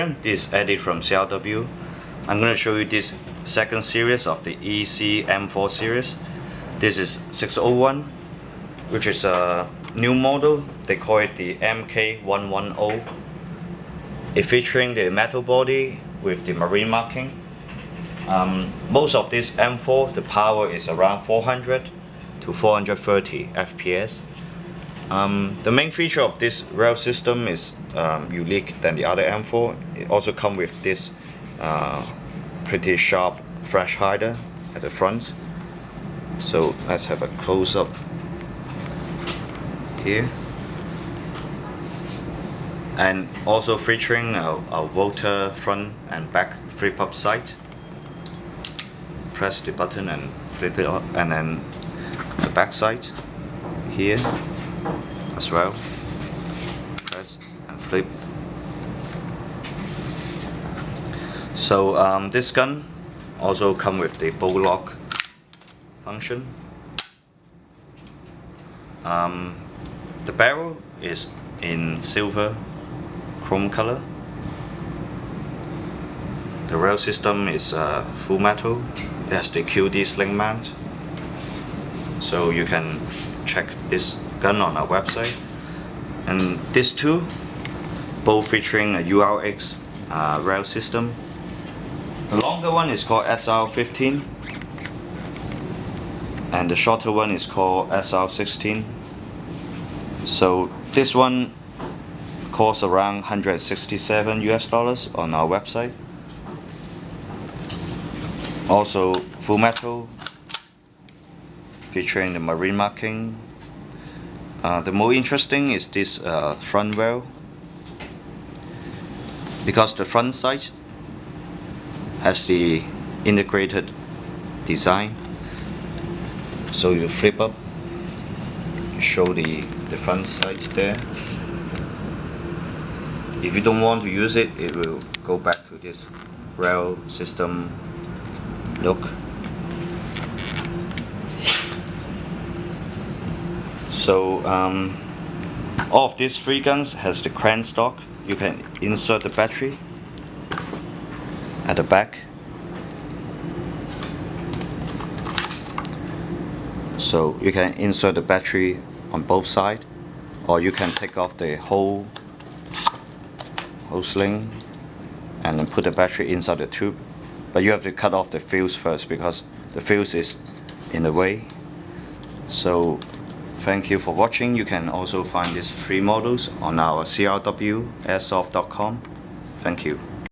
This is Eddie from CRW. I'm going to show you this second series of the EC M4 series. This is 601, which is a new model. They call it the MK110. It featuring the metal body with the marine marking. Most of this M4, the power is around 400 to 430 FPS. The main feature of this rail system is unique than the other M4. It also comes with this pretty sharp flash hider at the front. So let's have a close-up here. And also featuring a Volta front and back flip-up sight. Press the button and flip it up, and then the back sight here as well. Press and flip. So this gun also comes with the bolt lock function. The barrel is in silver chrome color. The rail system is full metal. It has the QD sling mount. So you can check this gun on our website. And these two, both featuring a URX rail system. The longer one is called SR15, and the shorter one is called SR16. So this one costs around $167 US on our website. Also full metal, featuring the marine marking. The more interesting is this front rail, because the front sight has the integrated design. So you flip up, you show the front sight there. If you don't want to use it, it will go back to this rail system look. So all of these three guns has the crank stock. You can insert the battery at the back. So you can insert the battery on both sides, or you can take off the whole sling and then put the battery inside the tube. But you have to cut off the fuse first because the fuse is in the way. So thank you for watching. You can also find these three models on our crwairsoft.com. Thank you.